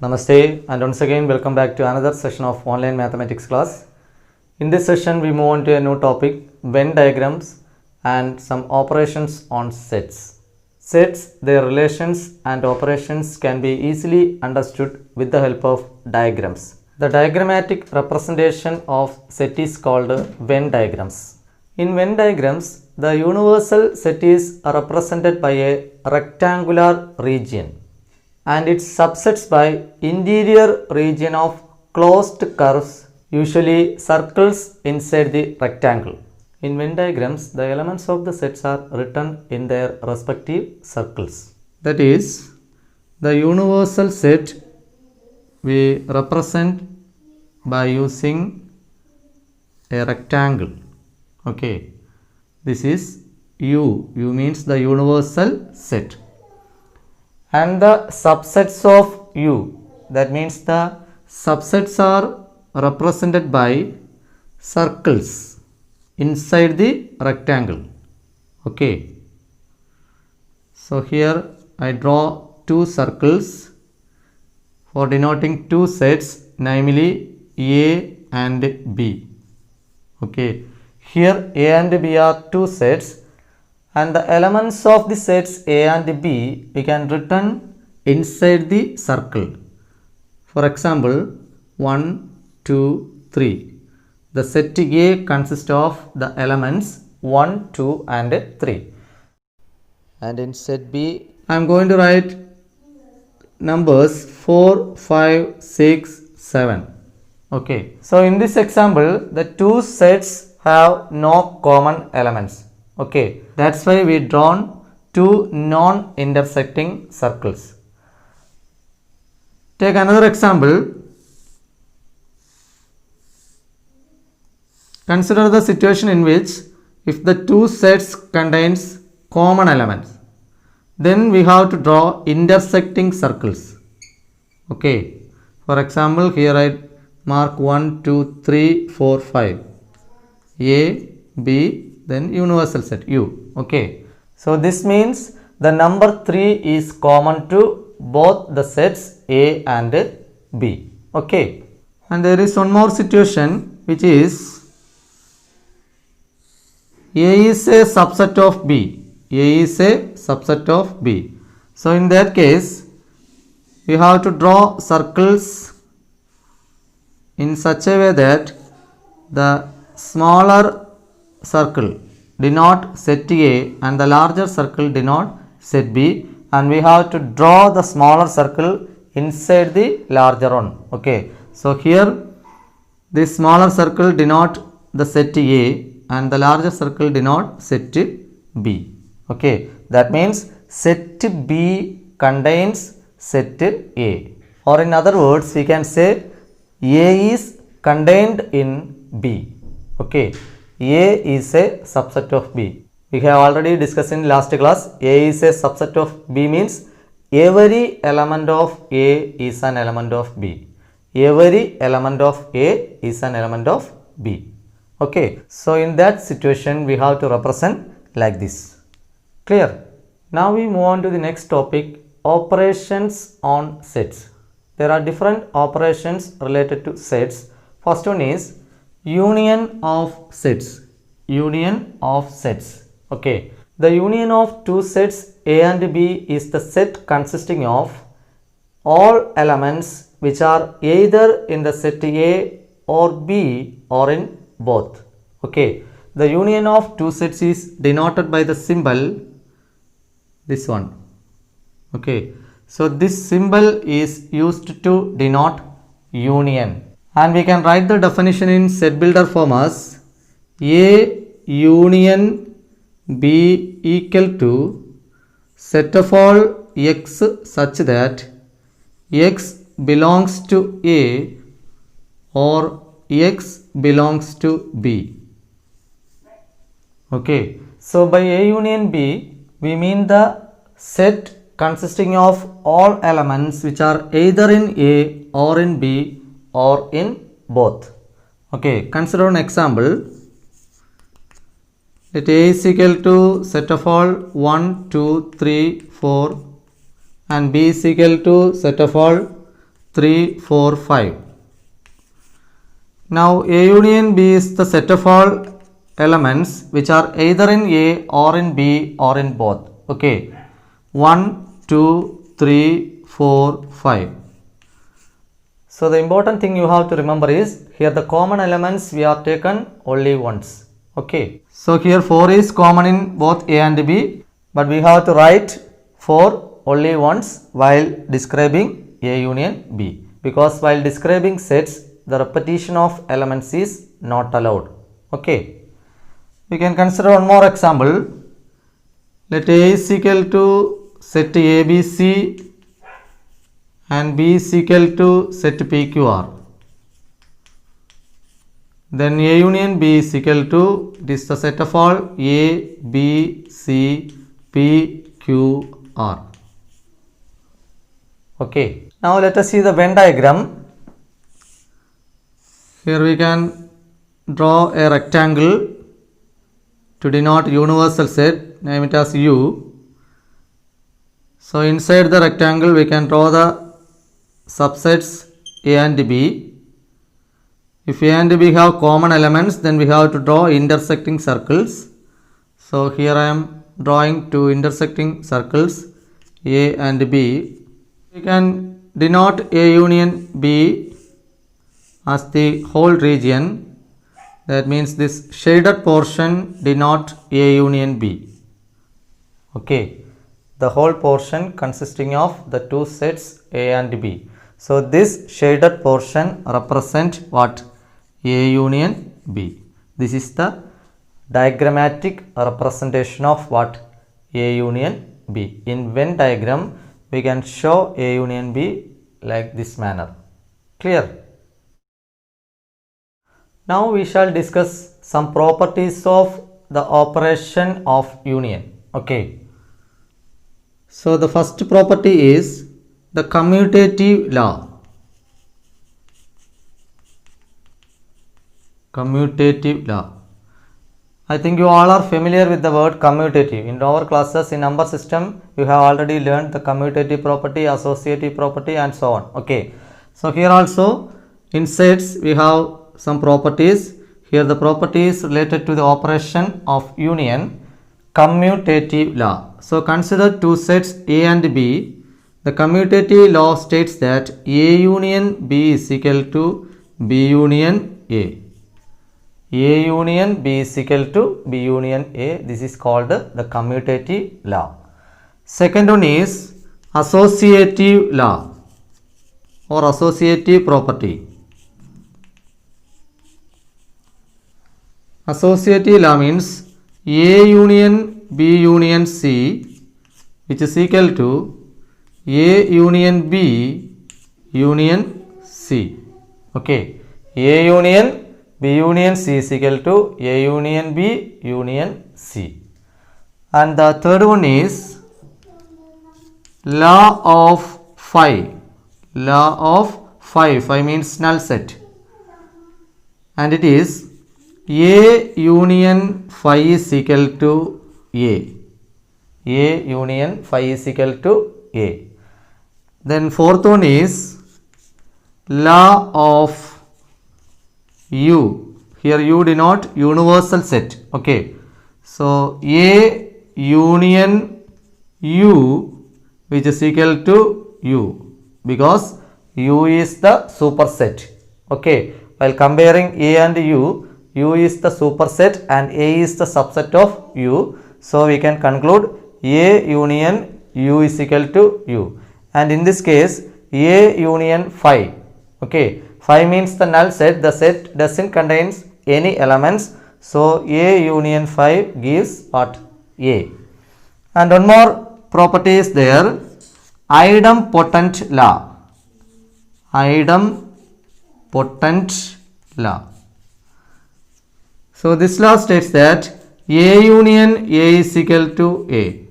Namaste and once again welcome back to another session of online mathematics class. In this session we move on to a new topic, Venn diagrams and some operations on sets. Sets, their relations and operations can be easily understood with the help of diagrams. The diagrammatic representation of set is called Venn diagrams. In Venn diagrams, the universal set is represented by a rectangular region and its subsets by interior region of closed curves, usually circles inside the rectangle. In Venn diagrams, the elements of the sets are written in their respective circles. That is, the universal set we represent by using a rectangle. Okay, this is U. U means the universal set. And the subsets of U, that means the subsets are represented by circles inside the rectangle. Okay, so here I draw two circles for denoting two sets, namely A and B. Okay, here A and B are two sets, and the elements of the sets A and B we can written inside the circle. For example, 1, 2, 3. The set A consists of the elements 1, 2 and 3. And in set B, I am going to write numbers 4, 5, 6, 7. Okay. So in this example, the two sets have no common elements. Okay, that's why we drawn two non-intersecting circles. Take another example. Consider the situation in which if the two sets contains common elements, then we have to draw intersecting circles. Okay, for example, here I mark 1, 2, 3, 4, 5. A, B, then universal set U. Okay, so this means the number 3 is common to both the sets A and B. Okay, and there is one more situation, which is A is a subset of B. A is a subset of B. So in that case, we have to draw circles in such a way that the smaller circle denote set A and the larger circle denote set B, and we have to draw the smaller circle inside the larger one. Okay, so here this smaller circle denote the set A and the larger circle denote set B. Okay, that means set B contains set A, or in other words we can say A is contained in B. Okay, A is a subset of B. We have already discussed in last class, A is a subset of B means every element of A is an element of B. Every element of A is an element of B. Okay, so in that situation we have to represent like this. Clear? Now we move on to the next topic, operations on sets. There are different operations related to sets. First one is union of sets. Union of sets. Okay, the union of two sets A and B is the set consisting of all elements which are either in the set A or B or in both. Okay, the union of two sets is denoted by the symbol, this one. Okay, so this symbol is used to denote union. And we can write the definition in set builder form as A union B equal to set of all X such that X belongs to A or X belongs to B. Okay, so by A union B we mean the set consisting of all elements which are either in A or in B or in both. Okay, consider an example. Let A is equal to set of all 1, 2, 3, 4 and B is equal to set of all 3, 4, 5. Now A union B is the set of all elements which are either in A or in B or in both. Okay. 1, 2, 3, 4, 5. So the important thing you have to remember is here the common elements we have taken only once. Okay. So here 4 is common in both A and B, but we have to write 4 only once while describing A union B, because while describing sets the repetition of elements is not allowed. Okay. We can consider one more example. Let A is equal to set ABC and B is equal to set PQR. Then A union B is equal to, it is the set of all A, B, C, P, Q, R. Okay. Now let us see the Venn diagram. Here we can draw a rectangle to denote universal set, name it as U. So inside the rectangle we can draw the subsets A and B. If A and B have common elements, then we have to draw intersecting circles. So here I am drawing two intersecting circles A and B. We can denote A union B as the whole region. That means this shaded portion denote A union B. Okay. The whole portion consisting of the two sets A and B. So this shaded portion represent what? A union B. This is the diagrammatic representation of what? A union B. In Venn diagram we can show A union B like this manner. Clear? Now we shall discuss some properties of the operation of union. Okay. So the first property is the commutative law. Commutative law. I think you all are familiar with the word commutative. In our classes in number system, you have already learned the commutative property, associative property and so on. Okay. So here also in sets we have some properties. Here the properties related to the operation of union, commutative law. So consider two sets A and B. The commutative law states that A union B is equal to B union A. A union B is equal to B union A. This is called the commutative law. Second one is associative law or associative property. Associative law means A union B union C, which is equal to A union B union C. Okay. A union B union C is equal to A union B union C. And the third one is law of phi. Law of phi. Phi means null set. And it is A union phi is equal to A. A union phi is equal to A. Then fourth one is law of U. Here U denote universal set. Okay. So A union U which is equal to U, because U is the superset. Okay. While comparing A and U, U is the superset and A is the subset of U. So we can conclude A union U is equal to U. And in this case A union phi. Okay. Phi means the null set. The set doesn't contains any elements. So A union phi gives what? A. And one more property is there. Idempotent law. Idempotent law. So this law states that A union A is equal to A.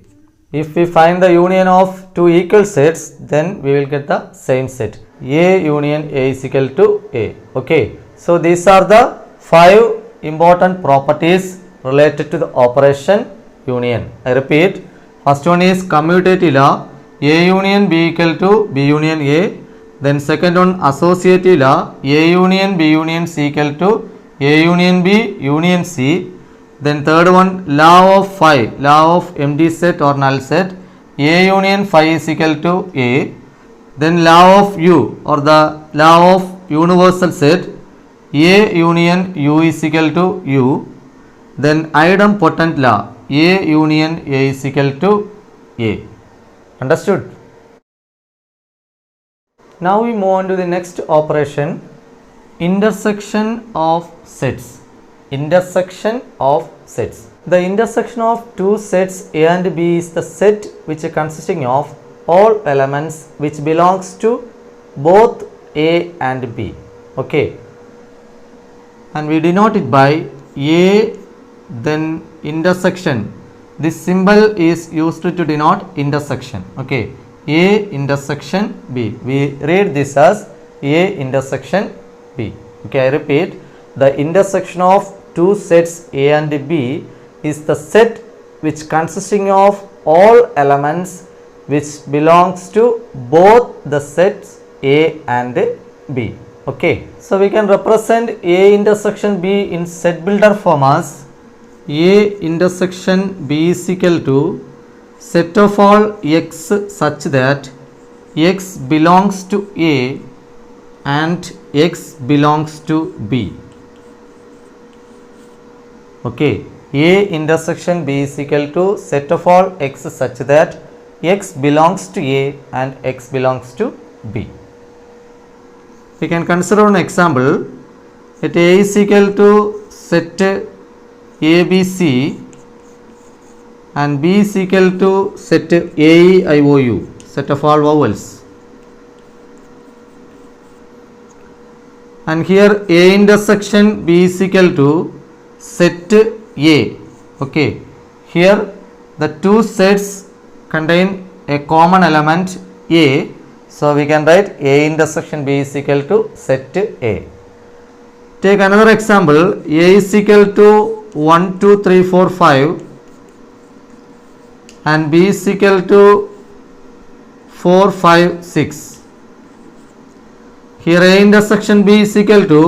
If we find the union of two equal sets, then we will get the same set. A union A is equal to A. Okay. So these are the 5 important properties related to the operation union. I repeat. First one is commutative law. A union B equal to B union A. Then second one, associative law, A union B union C equal to A union B union C. Then third one, law of phi, law of empty set or null set, A union phi is equal to A. Then law of U or the law of universal set, A union U is equal to U. Then idempotent law, A union A is equal to A. Understood? Now we move on to the next operation, intersection of sets. Intersection of sets. The intersection of two sets A and B is the set which is consisting of all elements which belongs to both A and B. Okay. And we denote it by A, then intersection. This symbol is used to denote intersection. Okay. A intersection B. We read this as A intersection B. Okay, I repeat, the intersection of two sets A and B is the set which consisting of all elements which belongs to both the sets A and B. Okay, so we can represent A intersection B in set builder form as A intersection B is equal to set of all x such that x belongs to A and x belongs to B. Okay, A intersection B is equal to set of all x such that x belongs to A and x belongs to B. We can consider an example. Let A is equal to set ABC and B is equal to set AEIOU, set of all vowels. And here A intersection B is equal to set A. Okay, here the two sets contain a common element A, so we can write A intersection B is equal to set A. Take another example. A is equal to 1 2 3 4 5 and B is equal to 4 5 6. Here A intersection B is equal to,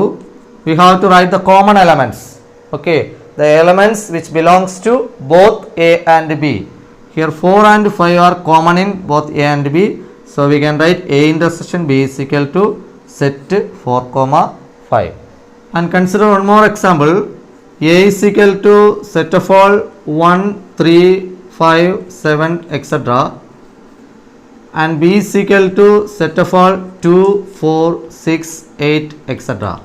we have to write the common elements. Okay, the elements which belongs to both A and B. Here 4 and 5 are common in both A and B, so we can write A intersection B is equal to set 4 5. And consider one more example. A is equal to set of all 1 3 5 7 etc. and B is equal to set of all 2 4 6 8 etc.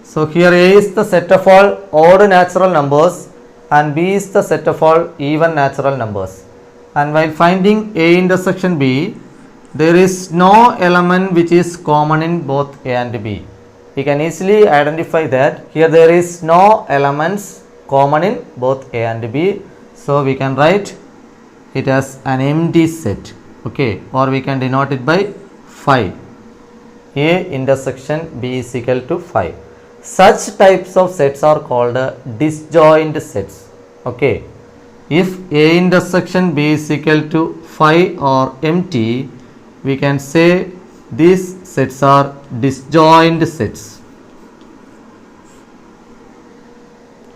So here A is the set of all odd natural numbers and B is the set of all even natural numbers. And while finding A intersection B, there is no element which is common in both A and B. We can easily identify that here there is no elements common in both A and B, so we can write it as an empty set. Okay, or we can denote it by phi. A intersection B is equal to phi. Such types of sets are called disjoint sets. Okay, if A intersection B is equal to phi or empty, we can say these sets are disjoint sets.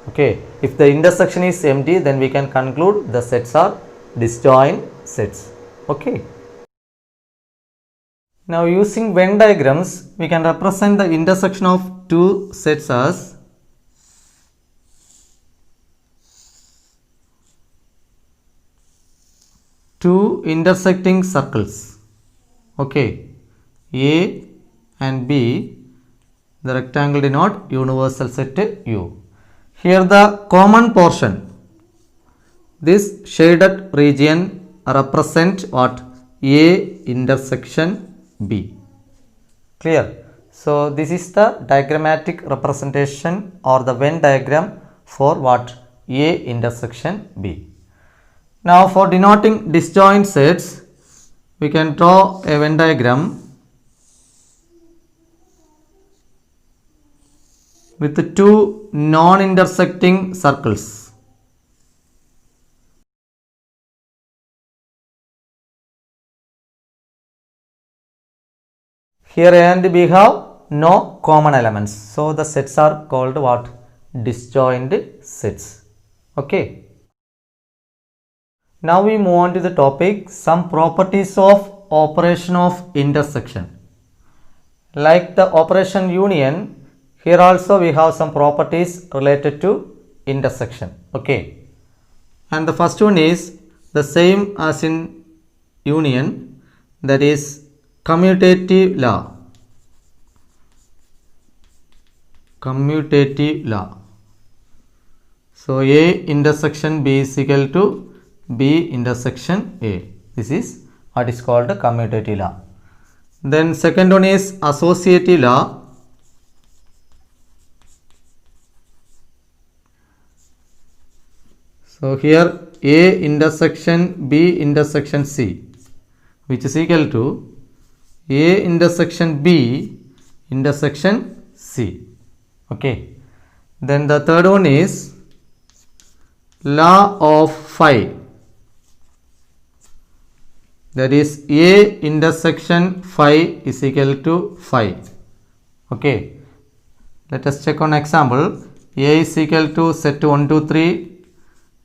Okay, if the intersection is empty, then we can conclude the sets are disjoint sets. Okay. Now using Venn diagrams, we can represent the intersection of two sets as two intersecting circles. Okay, A and B, the rectangle denote universal set U. Here the common portion, this shaded region represent what? A intersection B. Clear? So this is the diagrammatic representation or the Venn diagram for what? A intersection B. Now for denoting disjoint sets, we can draw a Venn diagram with the two non-intersecting circles. Here A and B have no common elements. So the sets are called what? Disjoint sets. Okay. Now we move on to the topic some properties of operation of intersection. Like the operation union, here also we have some properties related to intersection. Okay. And the first one is the same as in union, that is commutative law. Commutative law. So A intersection B is equal to B intersection A. This is what is called the commutative law. Then second one is associative law. So here A intersection B intersection C, which is equal to A intersection B intersection C. Okay. Then the third one is law of phi. That is A intersection phi is equal to phi. Okay. Let us check on example. A is equal to set 1, 2, 3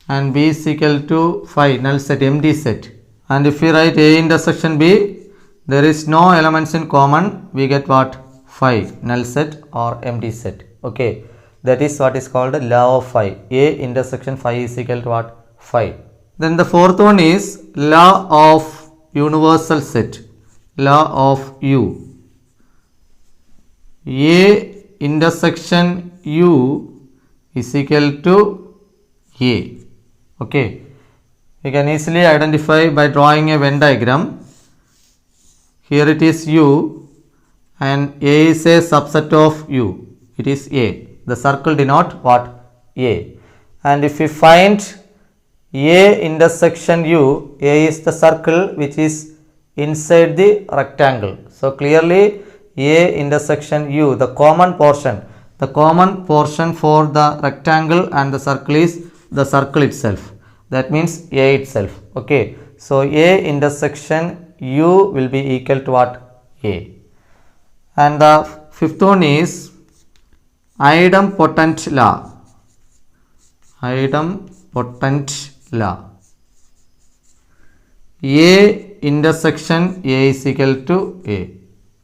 and B is equal to phi, null set, empty set. And if we write A intersection B, there is no elements in common, we get what? Phi, null set or empty set. Okay. That is what is called law of phi. A intersection phi is equal to what? Phi. Then the fourth one is law of universal set. Law of U. A intersection U is equal to A. Okay. You can easily identify by drawing a Venn diagram. Here it is U and A is a subset of U. It is A. The circle denote what? A. And if we find A intersection U, A is the circle which is inside the rectangle. So clearly A intersection U, the common portion for the rectangle and the circle is the circle itself. That means A itself. Okay. So A intersection U will be equal to what? A. And the fifth one is idempotent law. Idempotent law. A intersection A is equal to A,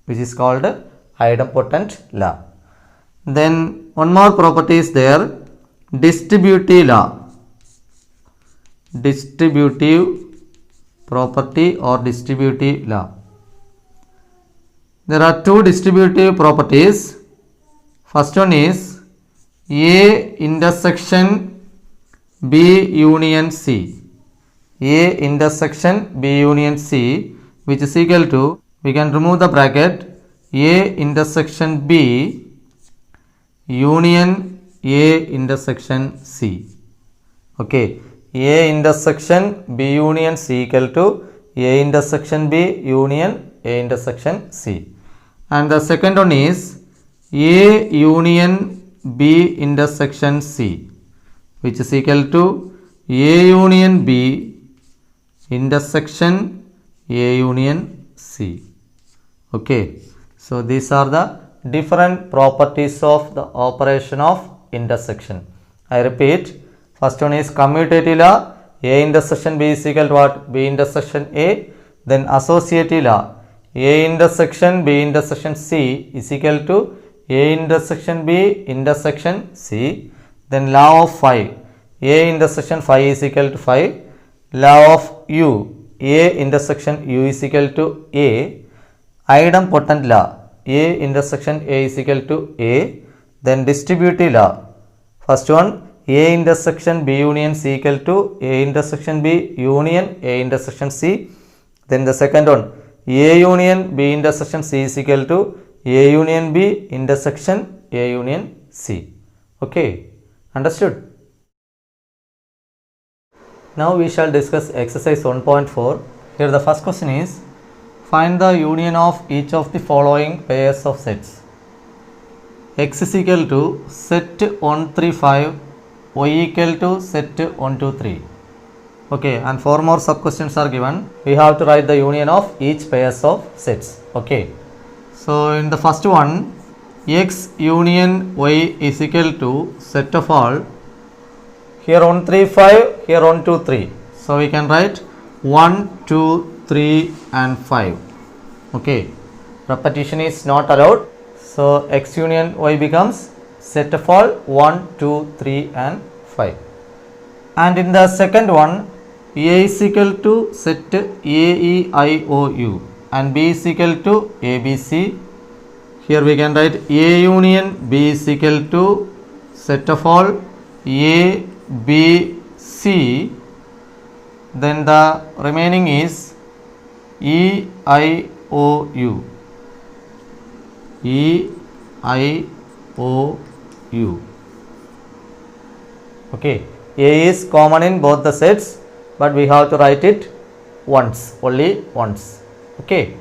which is called idempotent law. Then one more property is there, distributive law. Distributive property or distributive law. There are two distributive properties. First one is A intersection B union C. A intersection B union C, which is equal to, we can remove the bracket, A intersection B union A intersection C. Okay. A intersection B union C equal to A intersection B union A intersection C. And the second one is A union B intersection C, which is equal to A union B intersection A union C. Okay. So these are the different properties of the operation of intersection. I repeat, first one is commutative law. A intersection B is equal to what? B intersection A. Then associative law. A intersection B intersection C is equal to A intersection B intersection C. Then law of phi. A intersection phi is equal to phi. Law of U. A intersection U is equal to A. Idempotent law. A intersection A is equal to A. Then distributive law. First one, A intersection B union C equal to A intersection B union A intersection C. Then the second one, A union B intersection C is equal to A union B intersection A union C. Okay, understood? Now we shall discuss exercise 1.4. Here the first question is, find the union of each of the following pairs of sets. X is equal to set 1, 3, 5, Y equal to set 1, 2, 3. Okay, and 4 more sub questions are given. We have to write the union of each pairs of sets. Okay, So in the first one, X union Y is equal to set of all. Here 1 3 5, here 1 2 3. So we can write 1 2 3 and 5. Okay, repetition is not allowed. So X union Y becomes set of all 1 2 3 and 5. And in the second one, A is equal to set A E I O U and B is equal to A B C. Here we can write A union B is equal to set of all A B C. Then the remaining is E I O U. E I O U. Okay, A is common in both the sets, but we have to write it once, only once. Okay.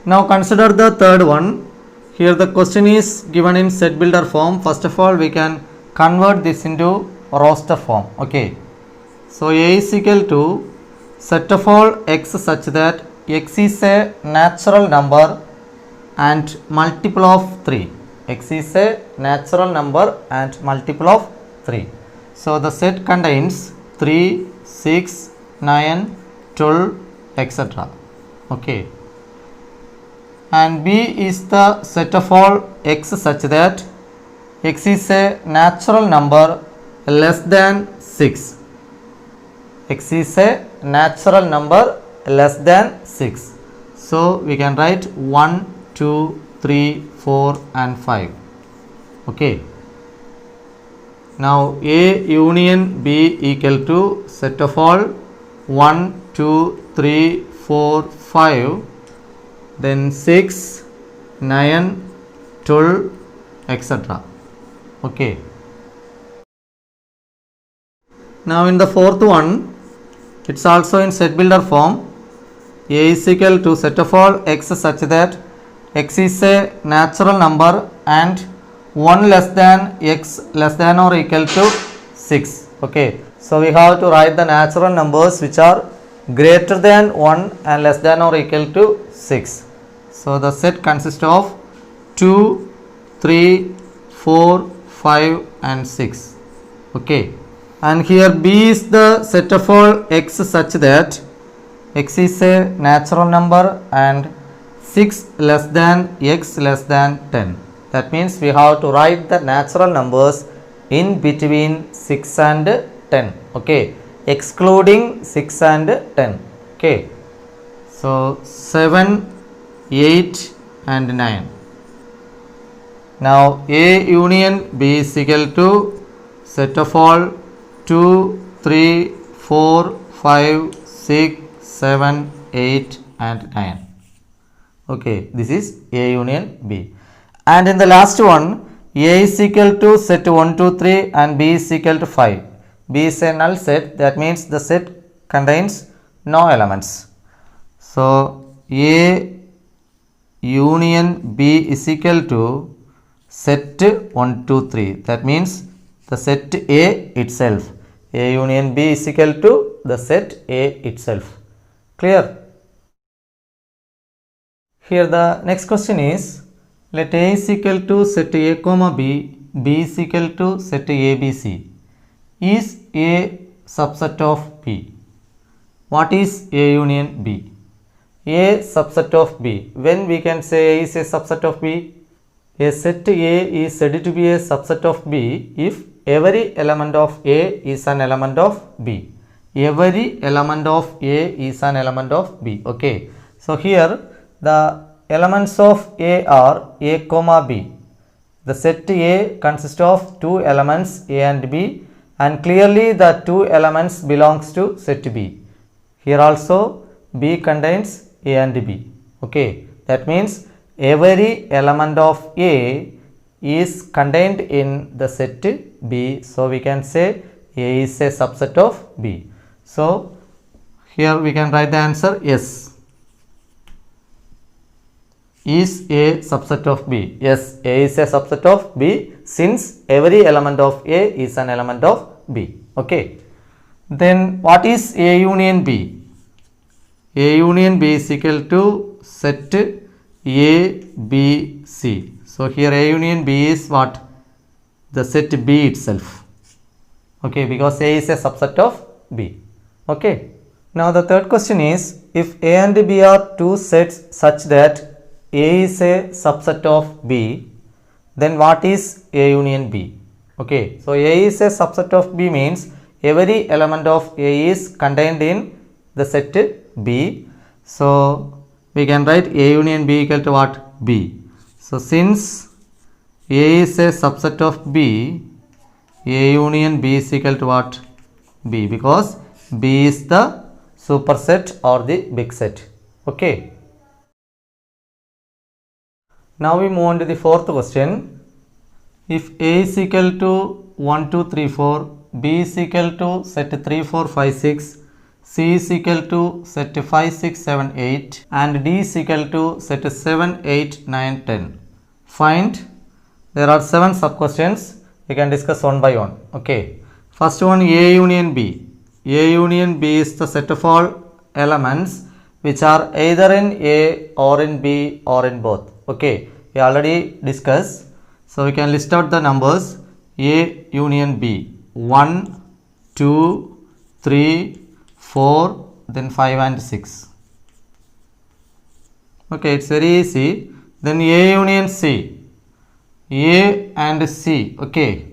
Now consider the third one. Here the question is given in set builder form. First of all, we can convert this into roster form. Okay. So A is equal to set of all X such that X is a natural number and multiple of 3. X is a natural number and multiple of 3. So the set contains 3, 6, 9, 12, etc. Okay. And B is the set of all X such that X is a natural number less than 6. X is a natural number less than 6. So we can write 1, 2, 3, 4 and 5. Okay. Now A union B equal to set of all 1, 2, 3, 4, 5, then 6, 9, 12, etc. Okay. Now in the fourth one, it's also in set builder form. A is equal to set of all X such that X is a natural number and 1 less than X less than or equal to 6. Okay. So we have to write the natural numbers which are greater than 1 and less than or equal to 6. So the set consists of 2, 3, 4, 5 and 6. Okay. And here B is the set of all X such that X is a natural number and 6 less than X less than 10. That means we have to write the natural numbers in between 6 and 10. Okay. Excluding 6 and 10. Okay. So 7, 8 and 9. Now A union B is equal to set of all 2, 3, 4, 5, 6, 7, 8 and 9. Okay, this is A union B. And in the last one, A is equal to set 1, 2, 3 and B is equal to 5. B is a null set, that means the set contains no elements. So A union B is equal to set 1, 2, 3. That means the set A itself. A union B is equal to the set A itself. Clear? Here the next question is, let A is equal to set A comma B, B is equal to set A B C. Is A subset of B? What is A union B? A subset of B. When we can say A is a subset of B? A set A is said to be a subset of B if every element of A is an element of B. Every element of A is an element of B. Okay. So here the elements of A are A comma B. The set A consists of two elements A and B, and clearly the two elements belongs to set B. Here also B contains A and B. Okay. That means every element of A is contained in the set B. So we can say A is a subset of B. So here we can write the answer yes. Is A subset of B? Yes, A is a subset of B since every element of A is an element of B. Okay. Then what is A union B? A union B is equal to set A, B, C. So here A union B is what? The set B itself. Okay, because A is a subset of B. Okay. Now the third question is, if A and B are two sets such that A is a subset of B, then what is A union B? Okay, so A is a subset of B means every element of A is contained in the set B. So we can write A union B equal to what? B. So since A is a subset of B, A union B is equal to what? B, because B is the superset or the big set. Okay. Now we move on to the fourth question. If A is equal to 1, 2, 3, 4, B is equal to set 3, 4, 5, 6, C is equal to set 5, 6, 7, 8 and D is equal to set 7, 8, 9, 10. Find. There are 7 sub questions. We can discuss one by one. Okay. First one, A union B. A union B is the set of all elements which are either in A or in B or in both. Okay. We already discussed. So we can list out the numbers. A union B. 1, 2, 3, 4, then 5 and 6. Okay, it's very easy. Then A union C. A and C. Okay.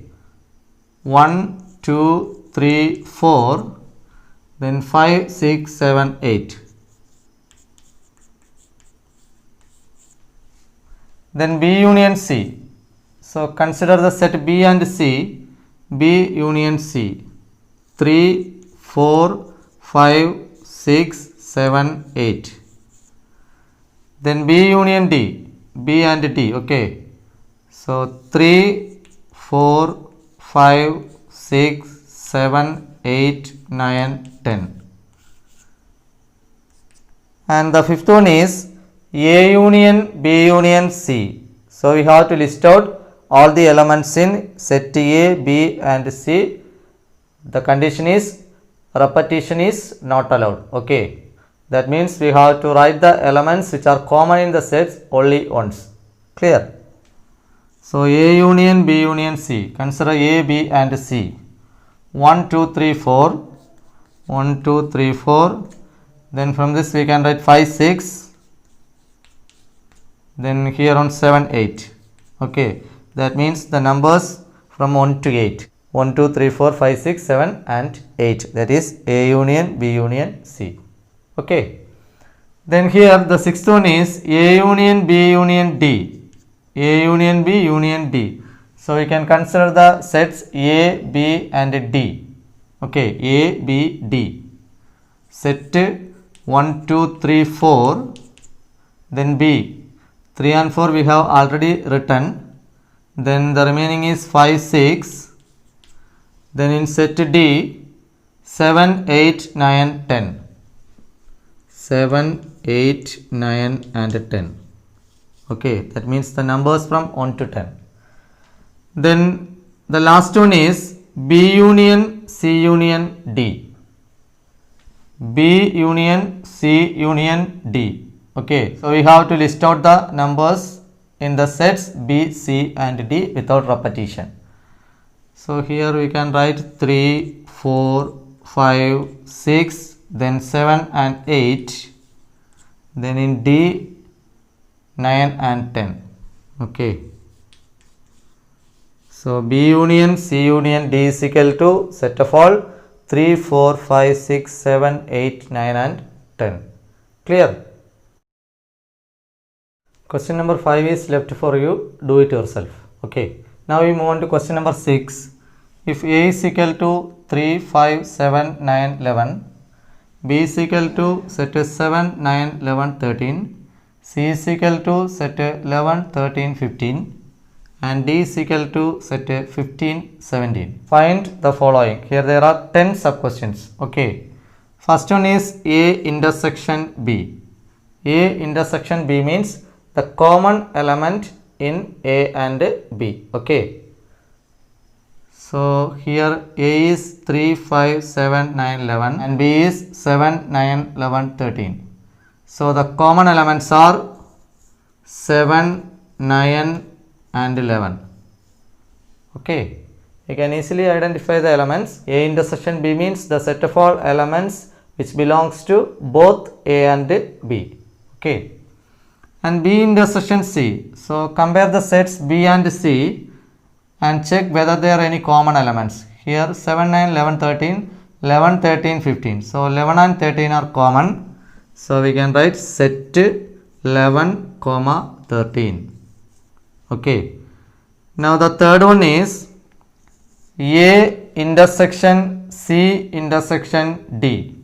1, 2, 3, 4. Then 5, 6, 7, 8. Then B union C. So consider the set B and C. B union C. 3, 4, 5, 6, 7, 8. Then B union D. B and D. Okay. So 3, 4, 5, 6, 7, 8, 9, 10. And the fifth one is A union B union C. So we have to list out all the elements in set A, B and C. The condition is repetition is not allowed. Okay. That means we have to write the elements which are common in the sets only once. Clear? So A union B union C. Consider A, B and C. 1, 2, 3, 4. 1, 2, 3, 4. Then from this we can write 5, 6. Then here on 7, 8. Okay. That means the numbers from 1 to 8. 1, 2, 3, 4, 5, 6, 7 and 8. That is A union B union C. Okay. Then here the sixth one is A union B union D. A union B union D. So we can consider the sets A, B and D. Okay, A, B, D. Set 1, 2, 3, 4. Then B. 3 and 4 we have already written. Then the remaining is 5, 6. Then in set D, 7, 8, 9, 10. 7, 8, 9 and 10. Okay, that means the numbers from 1 to 10. Then the last one is B union C union D. B union C union D. Okay, so we have to list out the numbers in the sets B, C and D without repetition. So here we can write 3, 4, 5, 6, then 7 and 8. Then in D 9 and 10. Okay. So B union C union D is equal to set of all 3, 4, 5, 6, 7, 8, 9 and 10. Clear? Question number 5 is left for you. Do it yourself. Okay. Now we move on to question number 6. If A is equal to 3, 5, 7, 9, 11. B is equal to set 7, 9, 11, 13. C is equal to set 11, 13, 15 and D is equal to set 15, 17. Find the following. Here there are 10 sub questions. Okay. First one is A intersection B. A intersection B means the common element in A and B. Okay. So here A is 3, 5, 7, 9, 11 and B is 7, 9, 11, 13. So the common elements are 7, 9 and 11. Okay, you can easily identify the elements. A intersection B means the set of all elements which belongs to both A and B. Okay, and B intersection C. So compare the sets B and C and check whether there are any common elements. Here 7, 9, 11, 13, 11, 13, 15. So 11 and 13 are common. So we can write set 11, 13. Okay. Now the third one is A intersection C intersection D.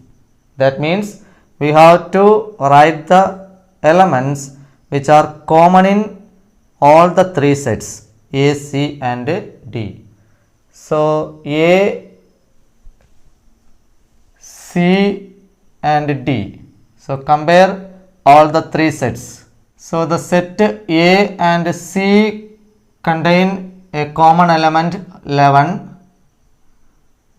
That means we have to write the elements which are common in all the three sets A, C and D. So A, C and D. So compare all the three sets. So the set A and C contain a common element 11,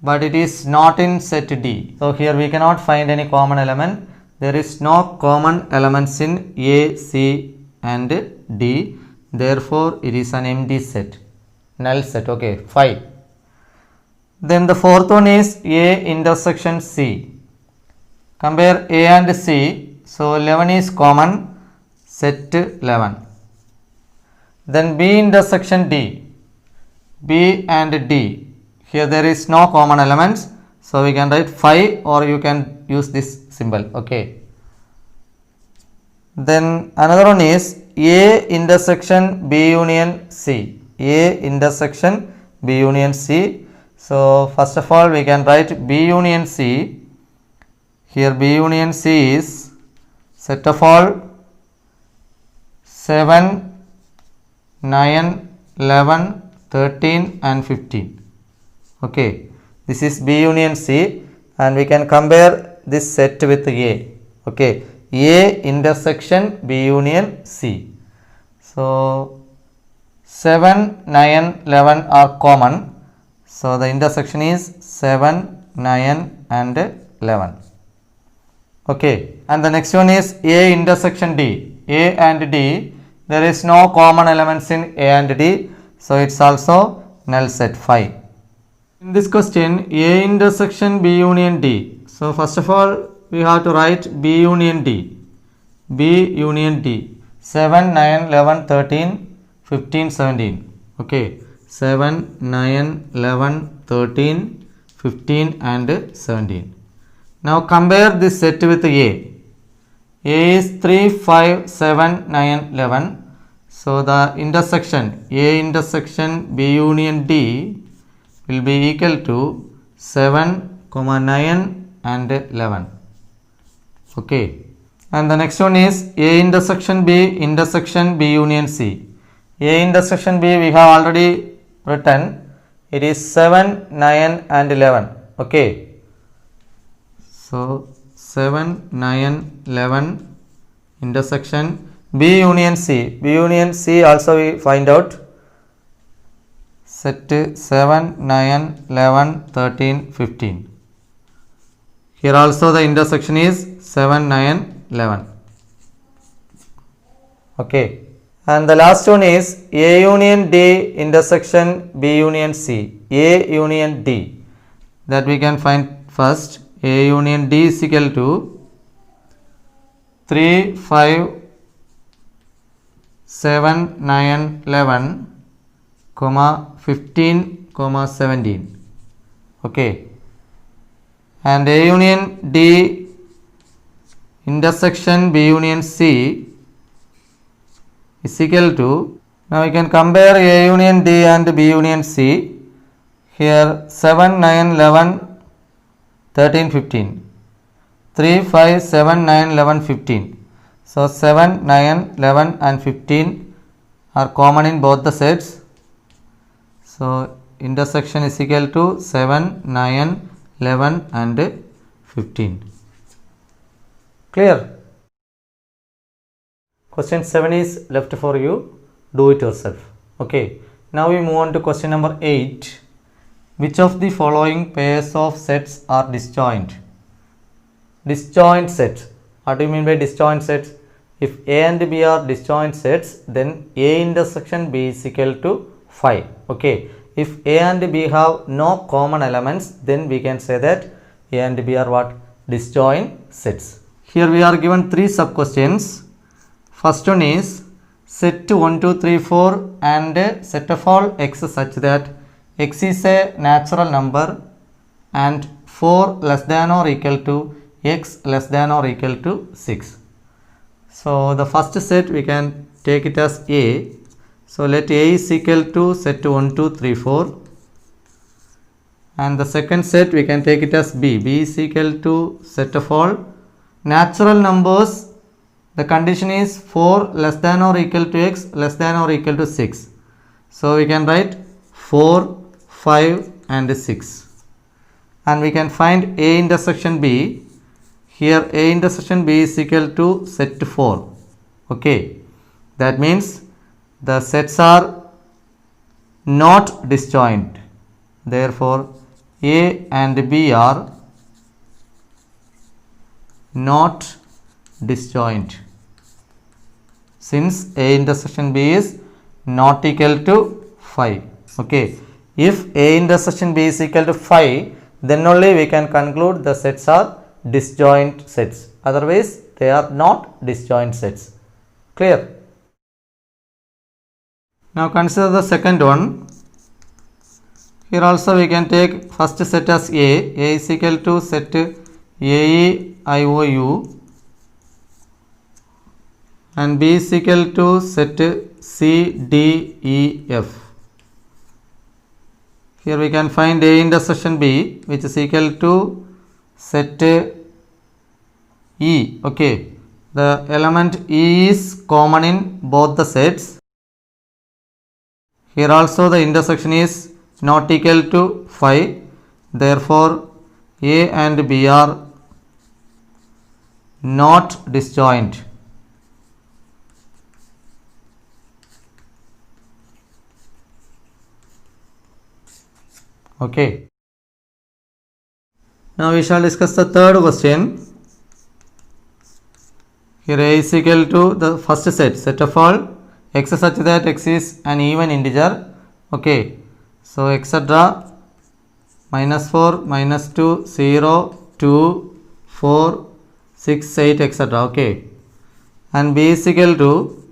but it is not in set D. So here we cannot find any common element. There is no common elements in A, C and D. Therefore it is an empty set, null set. Okay, 5. Then the fourth one is A intersection C. Compare A and C. So 11 is common, set 11. Then B intersection D. B and D. Here there is no common elements. So we can write 5 or you can use this symbol. Okay. Then another one is A intersection B union C. A intersection B union C. So first of all we can write B union C. Here B union C is set of all 7, 9, 11, 13 and 15. Okay, this is B union C and we can compare this set with A. Okay, A intersection B union C. So 7, 9, 11 are common. So the intersection is 7, 9 and 11. Okay, and the next one is A intersection D. A and D, there is no common elements in A and D, so it's also null set 5. In this question, A intersection B union D. So first of all we have to write B union D. B union D. 7, 9, 11, 13, 15, 17. Okay, 7, 9, 11, 13, 15 and 17. Now compare this set with A. A is 3, 5, 7, 9, 11. So the intersection A intersection B union D will be equal to 7, 9 and 11. Okay. And the next one is A intersection B union C. A intersection B we have already written. It is 7, 9 and 11. Okay. So 7, 9, 11 intersection B union C. B union C also we find out. Set 7, 9, 11, 13, 15. Here also the intersection is 7, 9, 11. Okay. And the last one is A union D intersection B union C. A union D. That we can find first. A union D is equal to 3, 5, 7, 9, 11, 15, 17. Okay. And A union D intersection B union C is equal to, now we can compare A union D and B union C. Here 7, 9, 11, 13, 15. 3, 5, 7, 9, 11, 15. So 7, 9, 11 and 15 are common in both the sets. So intersection is equal to 7, 9, 11 and 15. Clear? Question 7 is left for you. Do it yourself. Okay. Now we move on to question number 8. Which of the following pairs of sets are disjoint? Disjoint set. What do you mean by disjoint sets? If A and B are disjoint sets, then A intersection B is equal to 5. Okay. If A and B have no common elements, then we can say that A and B are what? Disjoint sets. Here we are given 3 sub questions. First one is set 1, 2, 3, 4 and set of all x such that x is a natural number and 4 less than or equal to x less than or equal to 6. So the first set we can take it as A. So let A is equal to set 1, 2, 3, 4. And the second set we can take it as B. B is equal to set of all natural numbers. The condition is 4 less than or equal to x less than or equal to 6. So we can write 4, 5 and 6. And we can find A intersection B. Here A intersection B is equal to set 4. Okay. That means the sets are not disjoint. Therefore, A and B are not disjoint, since A intersection B is not equal to 5. Okay. If A intersection B is equal to 5, then only we can conclude the sets are disjoint sets. Otherwise, they are not disjoint sets. Clear? Now consider the second one. Here also we can take first set as A. A is equal to set AEIOU and B is equal to set CDEF. Here we can find A intersection B, which is equal to set E. Okay. The element E is common in both the sets. Here also the intersection is not equal to 5. Therefore, A and B are not disjoint. Okay. Now we shall discuss the third question. Here A is equal to the first set of all x such that x is an even integer. Okay. So etc. -4, -2, 0, 2, 4, 6, 8, etc. Okay. And B is equal to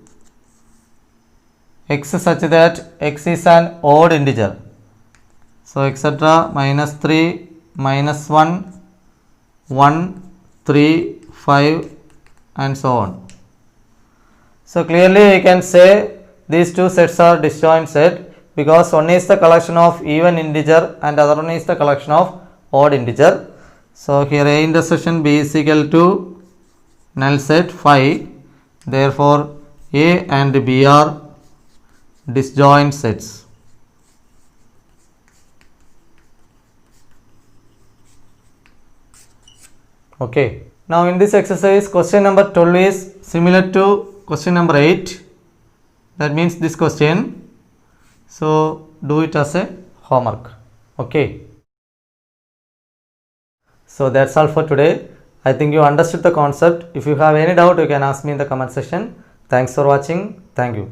x such that x is an odd integer. So etc. -3, -1, 1, 3, 5 and so on. So clearly we can say these two sets are disjoint set, because one is the collection of even integer and other one is the collection of odd integer. So here A intersection B is equal to null set 5. Therefore, A and B are disjoint sets. Okay. Now in this exercise, question number 12 is similar to question number 8. That means this question. So do it as a homework. Okay. So that's all for today. I think you understood the concept. If you have any doubt, you can ask me in the comment section. Thanks for watching. Thank you.